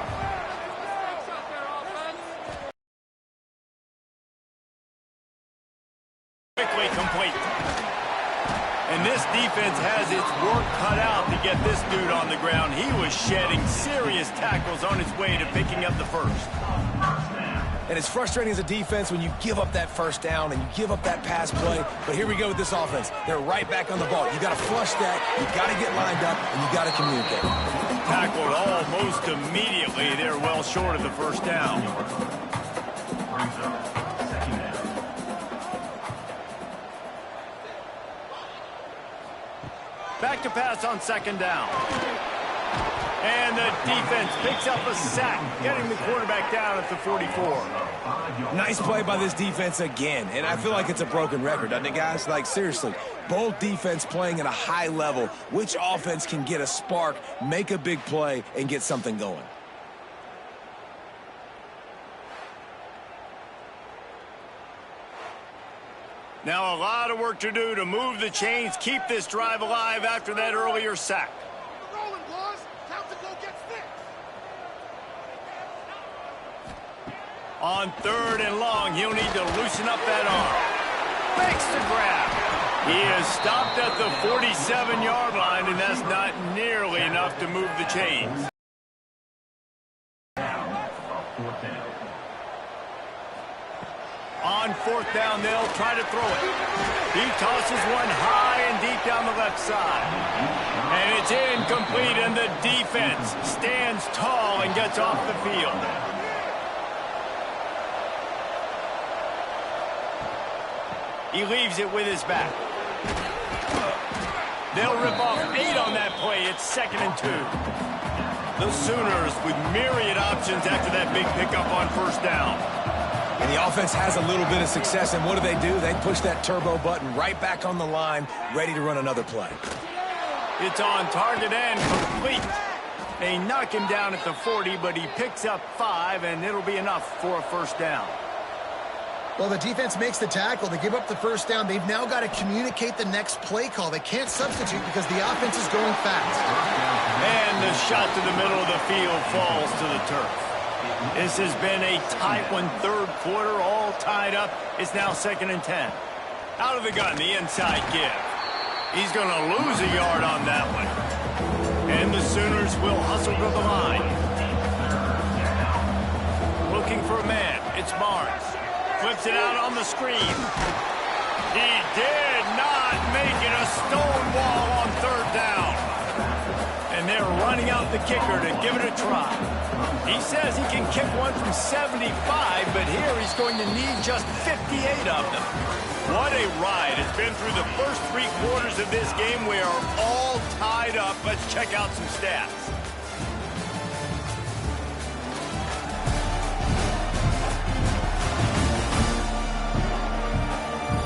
S1: Quickly complete. And this defense has its work cut out to get this dude on the ground. He was shedding serious tackles on his way to picking up the first.
S3: And it's frustrating as a defense when you give up that first down and you give up that pass play. But here we go with this offense. They're right back on the ball. You got to flush that. You got to get lined up, and you got to communicate.
S1: Tackled almost immediately. They're well short of the first down. Back to pass on 2nd down. And the defense picks up a sack, getting the quarterback down at the 44.
S3: Nice play by this defense again. And I feel like it's a broken record, doesn't it, guys? Like, seriously, both defense playing at a high level. Which offense can get a spark, make a big play, and get something going?
S1: Now a lot of work to do to move the chains, keep this drive alive after that earlier sack.
S5: Rolling, boys. Time to go get fixed.
S1: On 3rd and long, he'll need to loosen up that arm. Makes the grab. He is stopped at the 47-yard line, and that's not nearly enough to move the chains. On 4th down, they'll try to throw it. He tosses one high and deep down the left side. And it's incomplete, and the defense stands tall and gets off the field. He leaves it with his back. They'll rip off 8 on that play. It's 2nd and 2. The Sooners with myriad options after that big pickup on 1st down.
S3: And the offense has a little bit of success, and what do? They push that turbo button right back on the line, ready to run another play.
S1: It's on target and complete. They knock him down at the 40, but he picks up 5, and it'll be enough for a first down.
S2: Well, the defense makes the tackle. They give up the first down. They've now got to communicate the next play call. They can't substitute because the offense is going fast.
S1: And the shot to the middle of the field falls to the turf. This has been a tight one, 3rd quarter, all tied up. It's now 2nd and 10. Out of the gun, the inside give. He's going to lose a yard on that one. And the Sooners will hustle to the line. Looking for a man. It's Barnes. Flips it out on the screen. He did not make it a stone wall on 3rd down. And they're running out the kicker to give it a try. He says he can kick one from 75, but here he's going to need just 58 of them. What a ride. It's been through the first 3 quarters of this game. We are all tied up. Let's check out some stats.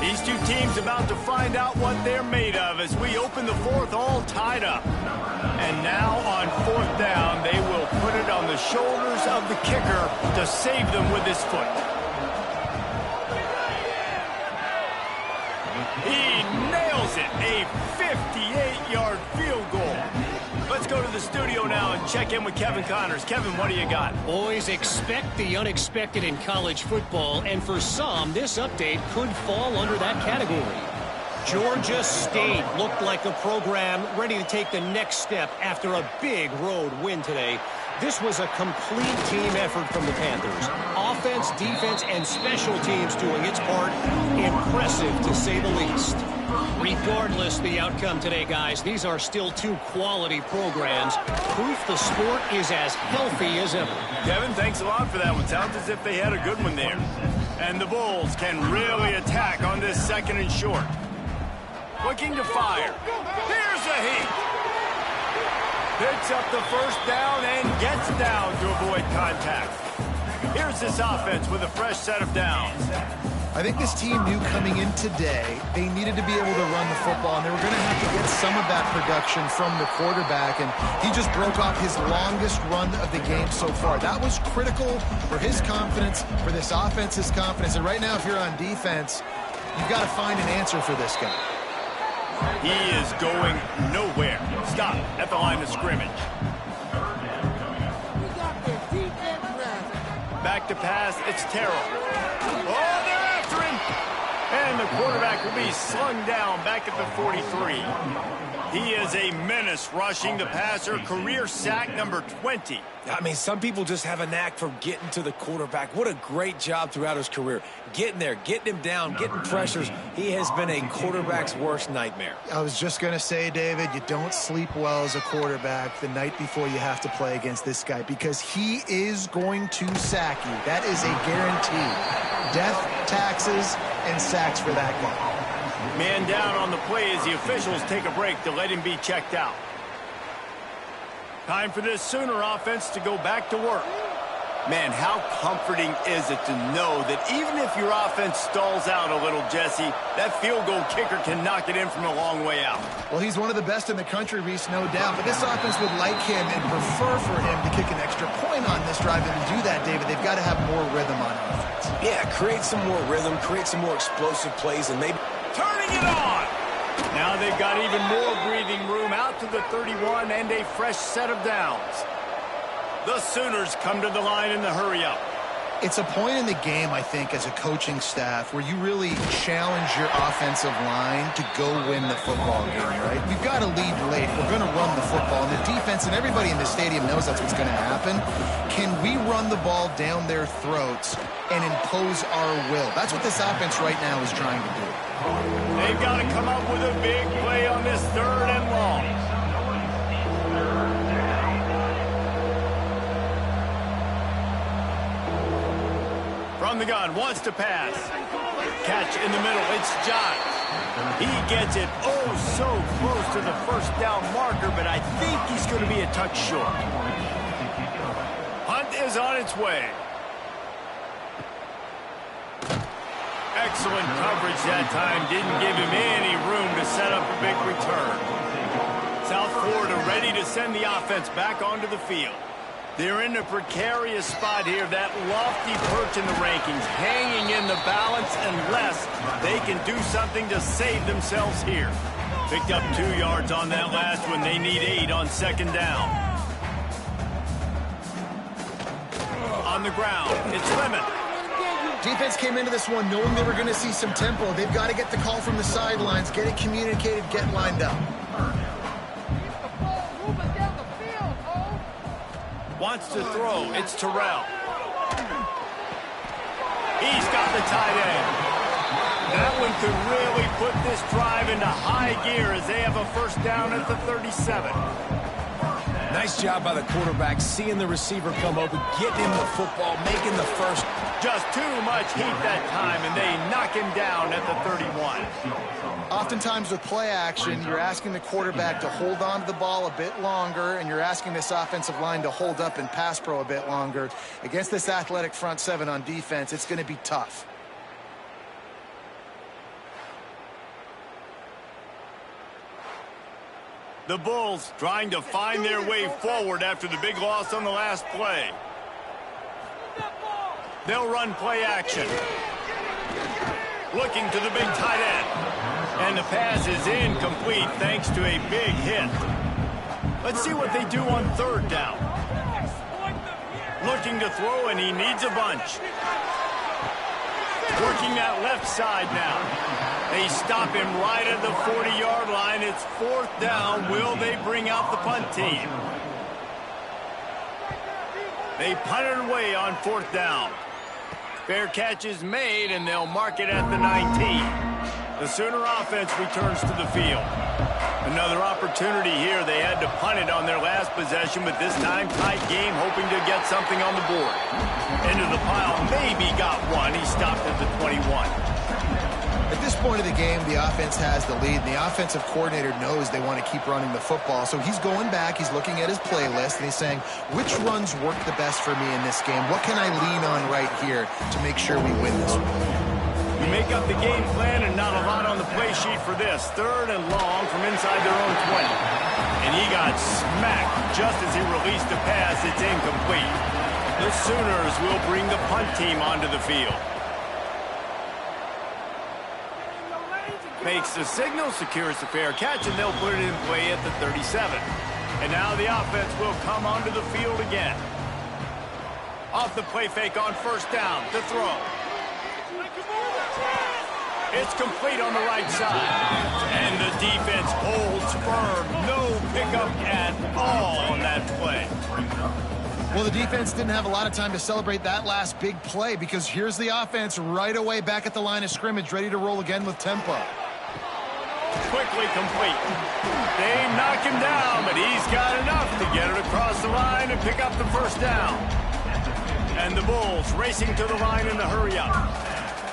S1: These two teams team's about to find out what they're made of as we open the fourth all tied up. And now on fourth down, they will put it on the shoulders of the kicker to save them with his foot. He nails it, a 58-yard field goal. Let's go to the studio now and check in with Kevin Connors. Kevin, what do you got?
S4: Boys, expect the unexpected in college football, and for some, this update could fall under that category. Georgia State looked like a program ready to take the next step after a big road win today. This was a complete team effort from the Panthers. Offense, defense, and special teams doing its part. Impressive, to say the least. Regardless the outcome today, guys, these are still two quality programs. Proof the sport is as healthy as ever.
S1: Kevin, thanks a lot for that one. Sounds as if they had a good one there. And the Bulls can really attack on this second and short. Looking to fire. Here's a heat. Picks up the first down and gets down to avoid contact. Here's this offense with a fresh set of downs.
S2: I think this team knew coming in today they needed to be able to run the football, and they were going to have to get some of that production from the quarterback, and he just broke off his longest run of the game so far. That was critical for his confidence, for this offense's confidence, and right now if you're on defense, you've got to find an answer for this guy.
S1: He is going nowhere. Stop at the line of scrimmage. Back to pass, it's Terrell. Oh, they're after him! And the quarterback will be slung down back at the 43. He is a menace rushing the passer, career sack number 20.
S3: I mean, some people just have a knack for getting to the quarterback. What a great job throughout his career. Getting there, getting him down, getting pressures. He has been a quarterback's worst nightmare.
S2: I was just going to say, David, you don't sleep well as a quarterback the night before you have to play against this guy because he is going to sack you. That is a guarantee. Death, taxes, and sacks for that guy.
S1: Man down on the play as the officials take a break to let him be checked out. Time for this Sooner offense to go back to work. Man, how comforting is it to know that even if your offense stalls out a little, Jesse, that field goal kicker can knock it in from a long way out.
S2: Well, he's one of the best in the country, Reese, no doubt. But this offense would like him and prefer for him to kick an extra point on this drive. And to do that, David, they've got to have more rhythm on offense.
S3: Yeah, create some more rhythm, create some more explosive plays, and maybe
S1: turning it on. Now they've got even more breathing room out to the 31 and a fresh set of downs. The Sooners come to the line in the hurry-up.
S2: It's a point in the game, I think, as a coaching staff where you really challenge your offensive line to go win the football game, right? We've got to lead late. We're going to run the football. And the defense and everybody in the stadium knows that's what's going to happen. Can we run the ball down their throats and impose our will? That's what this offense right now is trying to do.
S1: They've got to come up with a big play on this third and long. From the gun, wants to pass. Catch in the middle, it's Josh. He gets it so close to the first down marker, but I think he's going to be a touch short. Hunt is on its way. Excellent coverage that time. Didn't give him any room to set up a big return. South Florida ready to send the offense back onto the field. They're in a precarious spot here, that lofty perch in the rankings, hanging in the balance unless they can do something to save themselves here. Picked up 2 yards on that last one. They need 8 on second down. On the ground, it's Lemon.
S2: Defense came into this one knowing they were going to see some tempo. They've got to get the call from the sidelines, get it communicated, get lined up.
S1: Wants to throw. It's Terrell. He's got the tight end. That one could really put this drive into high gear as they have a first down at the 37.
S3: nice job by the quarterback, seeing the receiver come open, getting him the football, making the first.
S1: Just too much heat that time, and they knock him down at the 31.
S2: Oftentimes with play action, you're asking the quarterback to hold on to the ball a bit longer, and you're asking this offensive line to hold up and pass pro a bit longer. Against this athletic front seven on defense, it's going to be tough.
S1: The Bulls trying to find their way forward after the big loss on the last play. They'll run play action. Looking to the big tight end. And the pass is incomplete thanks to a big hit. Let's see what they do on third down. Looking to throw, and he needs a bunch. Working that left side now. They stop him right at the 40-yard line. It's fourth down. Will they bring out the punt team? They punt it away on fourth down. Fair catch is made, and they'll mark it at the 19. The Sooner offense returns to the field. Another opportunity here. They had to punt it on their last possession, but this time tight game, hoping to get something on the board. Into the pile, maybe got one. He stopped at the 21.
S2: At this point of the game, the offense has the lead, and the offensive coordinator knows they want to keep running the football. So he's going back, he's looking at his playlist, and he's saying, which runs work the best for me in this game? What can I lean on right here to make sure we win this one?
S1: You make up the game plan, and not a lot on the play sheet for this. Third and long from inside their own 20. And he got smacked just as he released the pass. It's incomplete. The Sooners will bring the punt team onto the field. Makes the signal, secures the fair catch, and they'll put it in play at the 37. And now the offense will come onto the field again. Off the play fake on first down to throw. It's complete on the right side. And the defense holds firm. No pickup at all on that play.
S2: Well, the defense didn't have a lot of time to celebrate that last big play because here's the offense right away back at the line of scrimmage, ready to roll again with tempo.
S1: Quickly complete. They knock him down, but he's got enough to get it across the line and pick up the first down. And the Bulls racing to the line in the hurry-up.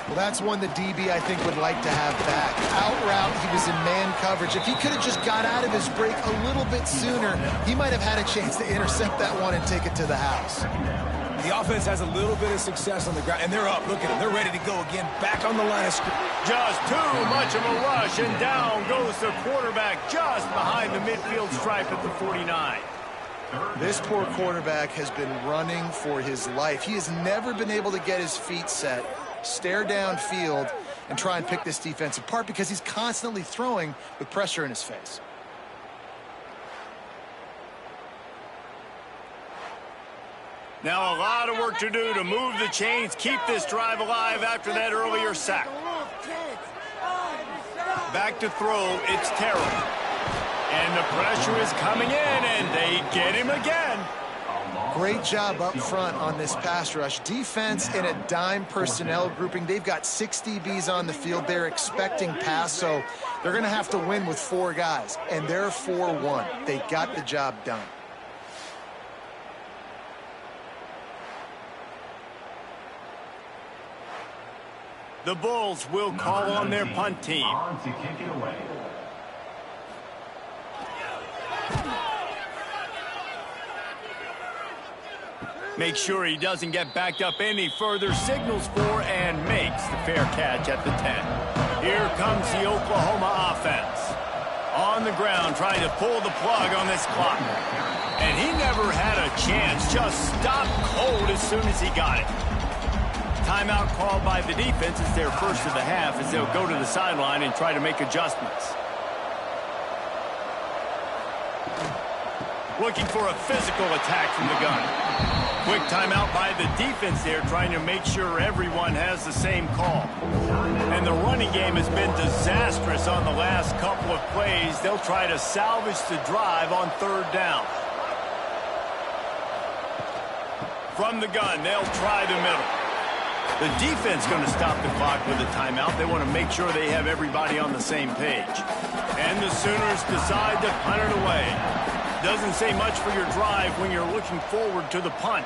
S2: Well, that's one the DB, I think, would like to have back. Out route, he was in man coverage. If he could have just got out of his break a little bit sooner, he might have had a chance to intercept that one and take it to the house.
S3: The offense has a little bit of success on the ground, and they're up. Look at them. They're ready to go again, back on the line of scrimmage.
S1: Just too much of a rush, and down goes the quarterback just behind the midfield stripe at the 49.
S2: This poor quarterback has been running for his life. He has never been able to get his feet set, stare downfield, and try and pick this defense apart because he's constantly throwing with pressure in his face.
S1: Now a lot of work to do to move the chains, keep this drive alive after that earlier sack. Back to throw, it's Terrell. And the pressure is coming in, and they get him again.
S2: Great job up front on this pass rush. Defense in a dime personnel grouping. They've got 6 DBs on the field. They're expecting pass, so they're going to have to win with 4 guys. And they're 4-1. They got the job done.
S1: The Bulls will call on their punt team. Make sure he doesn't get backed up any further, signals for and makes the fair catch at the 10. Here comes the Oklahoma offense. On the ground trying to pull the plug on this clock. And he never had a chance, just stopped cold as soon as he got it. Timeout called by the defense. It's their first of the half as they'll go to the sideline and try to make adjustments. Looking for a physical attack from the gun. Quick timeout by the defense there, trying to make sure everyone has the same call. And the running game has been disastrous on the last couple of plays. They'll try to salvage the drive on third down. From the gun, they'll try the middle. The defense going to stop the clock with a timeout. They want to make sure they have everybody on the same page. And the Sooners decide to punt it away. Doesn't say much for your drive when you're looking forward to the punt.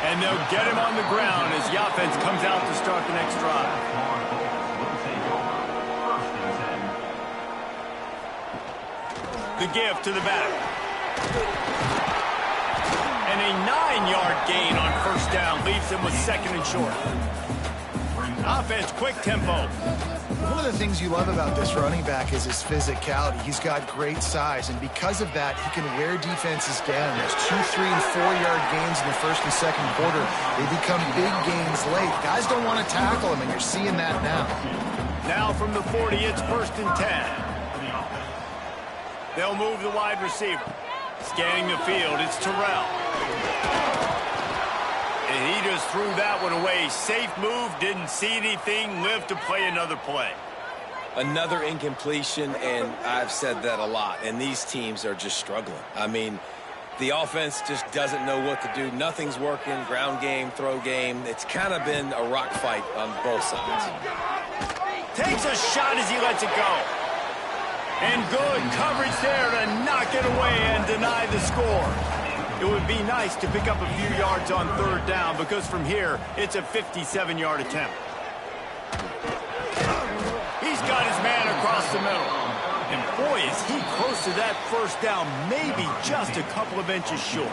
S1: And they'll get him on the ground as the offense comes out to start the next drive. The give to the back. And a 9-yard gain on first down leaves him with second and short. Offense, quick tempo.
S2: One of of the things you love about this running back is his physicality. He's got great size, and because of that, he can wear defenses down. There's 2, 3, and 4-yard gains in the first and second quarter. They become big gains late. Guys don't want to tackle him, and you're seeing that now.
S1: Now from the 40, it's 1st and 10. They'll move the wide receiver. Scanning the field, it's Terrell. And he just threw that one away. Safe move, didn't see anything, lived to play another play.
S3: Another incompletion, and I've said that a lot, and these teams are just struggling. I mean, the offense just doesn't know what to do. Nothing's working, ground game, throw game. It's kind of been a rock fight on both sides.
S1: Takes a shot as he lets it go. And good coverage there to knock it away and deny the score. It would be nice to pick up a few yards on 3rd down because from here, it's a 57-yard attempt. He's got his man across the middle. And boy, is he close to that 1st down, maybe just a couple of inches short.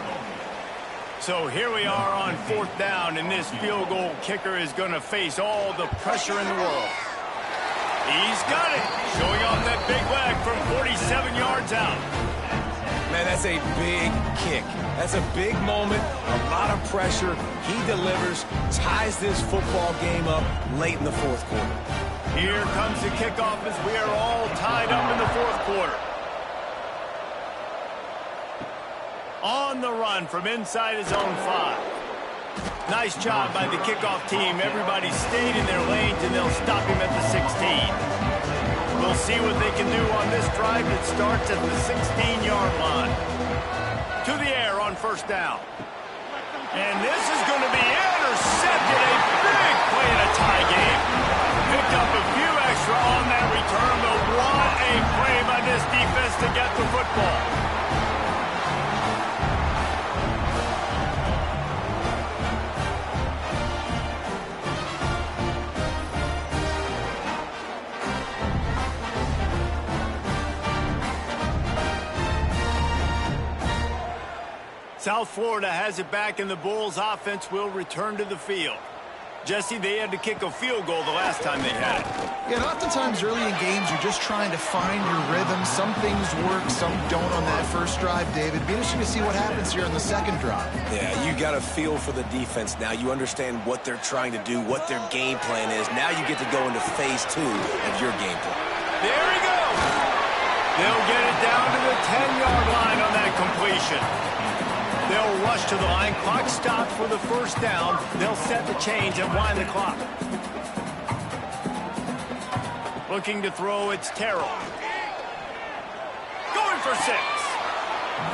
S1: So here we are on 4th down, and this field goal kicker is going to face all the pressure in the world. He's got it, showing off that big leg from 47 yards out.
S3: Man, that's a big kick. That's a big moment, a lot of pressure. He delivers, ties this football game up late in the 4th quarter.
S1: Here comes the kickoff as we are all tied up in the 4th quarter. On the run from inside his own 5. Nice job by the kickoff team. Everybody stayed in their lanes, and they'll stop him at the 16. We'll see what they can do on this drive that starts at the 16-yard line. To the air on 1st down. And this is going to be intercepted. A big play in a tie game. Picked up a few extra on that return, but what a play by this defense to get the football. South Florida has it back, and the Bulls offense will return to the field. Jesse, they had to kick a field goal the last time they had it.
S2: Yeah, and oftentimes early in games, you're just trying to find your rhythm. Some things work, some don't on that first drive, David. Be interesting to see what happens here on the second drive.
S3: Yeah, you got a feel for the defense now. You understand what they're trying to do, what their game plan is. Now you get to go into phase 2 of your game plan.
S1: There he goes. They'll get it down to the 10-yard line on that completion. They'll rush to the line. Clock stopped for the 1st down. They'll set the change and wind the clock. Looking to throw, it's Terrell. Going for 6.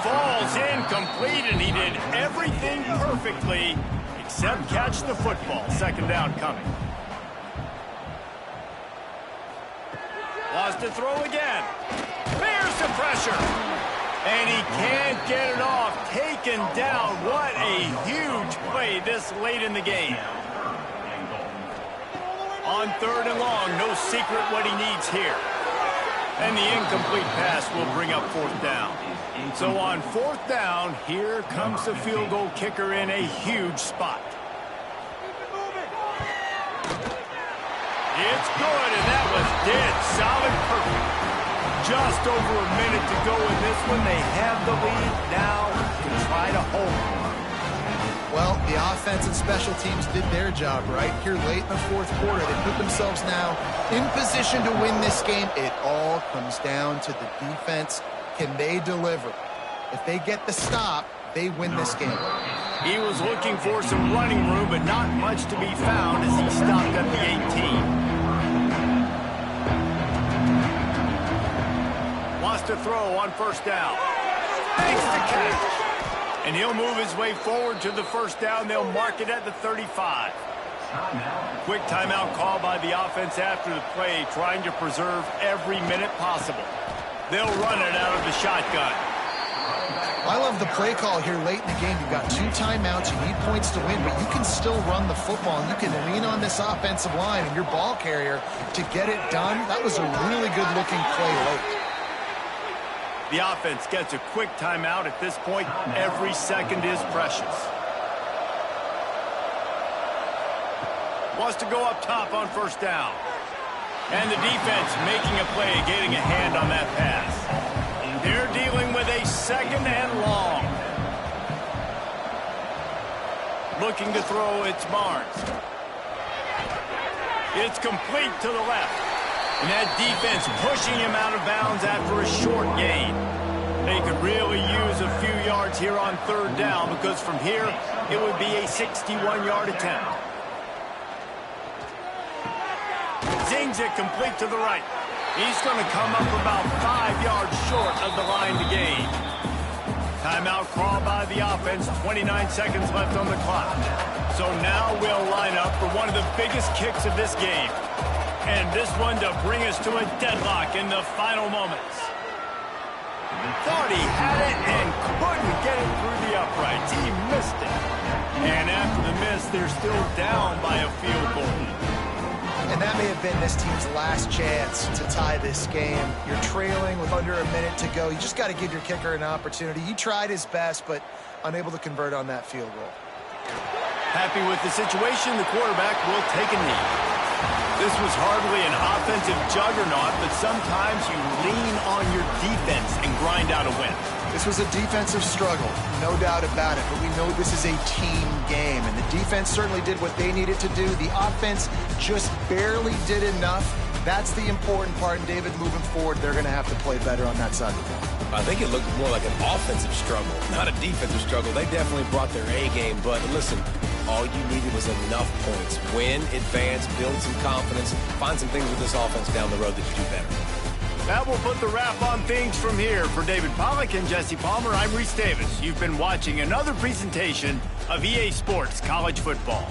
S1: Falls incomplete, and he did everything perfectly except catch the football. 2nd down coming. Lost to throw again. Bears the pressure. And he can't get it off. Taken down. What a huge play this late in the game. On 3rd and long, no secret what he needs here. And the incomplete pass will bring up 4th down. So on 4th down, here comes the field goal kicker in a huge spot. It's good, and that was dead solid perfect. Just over a minute to go in this one. They have the lead now to try to hold it.
S2: Well, the offense and special teams did their job right here late in the 4th quarter. They put themselves now in position to win this game. It all comes down to the defense. Can they deliver? If they get the stop, they win this game.
S1: He was looking for some running room, but not much to be found as he stopped at the 18. Wants to throw on 1st down. Makes the catch. And he'll move his way forward to the 1st down. They'll mark it at the 35. Quick timeout call by the offense after the play, trying to preserve every minute possible. They'll run it out of the shotgun.
S2: I love the play call here late in the game. You've got 2 timeouts. You need points to win, but you can still run the football, and you can lean on this offensive line and your ball carrier to get it done. That was a really good-looking play late.
S1: The offense gets a quick timeout at this point. Every second is precious. Wants to go up top on 1st down. And the defense making a play, getting a hand on that pass. They're dealing with a 2nd and long. Looking to throw, it's Barnes. It's complete to the left. And that defense pushing him out of bounds after a short gain. They could really use a few yards here on 3rd down because from here, it would be a 61-yard attempt. Zings it complete to the right. He's going to come up about 5 yards short of the line to gain. Timeout call by the offense, 29 seconds left on the clock. So now we'll line up for one of the biggest kicks of this game. And this one to bring us to a deadlock in the final moments. Thought he had it and couldn't get it through the uprights. He missed it. And after the miss, they're still down by a field goal.
S2: And that may have been this team's last chance to tie this game. You're trailing with under a minute to go. You just got to give your kicker an opportunity. He tried his best, but unable to convert on that field goal.
S1: Happy with the situation, the quarterback will take a knee. This was hardly an offensive juggernaut, but sometimes you lean on your defense and grind out a win.
S2: This was a defensive struggle, no doubt about it, but we know this is a team game, and the defense certainly did what they needed to do. The offense just barely did enough. That's the important part, and David, moving forward, they're going to have to play better on that side of the ball.
S3: I think it looked more like an offensive struggle, not a defensive struggle. They definitely brought their A game, but listen, all you needed was enough points. Win, advance, build some confidence, find some things with this offense down the road that you do better.
S1: That will put the wrap on things from here. For David Pollack and Jesse Palmer, I'm Reese Davis. You've been watching another presentation of EA Sports College Football.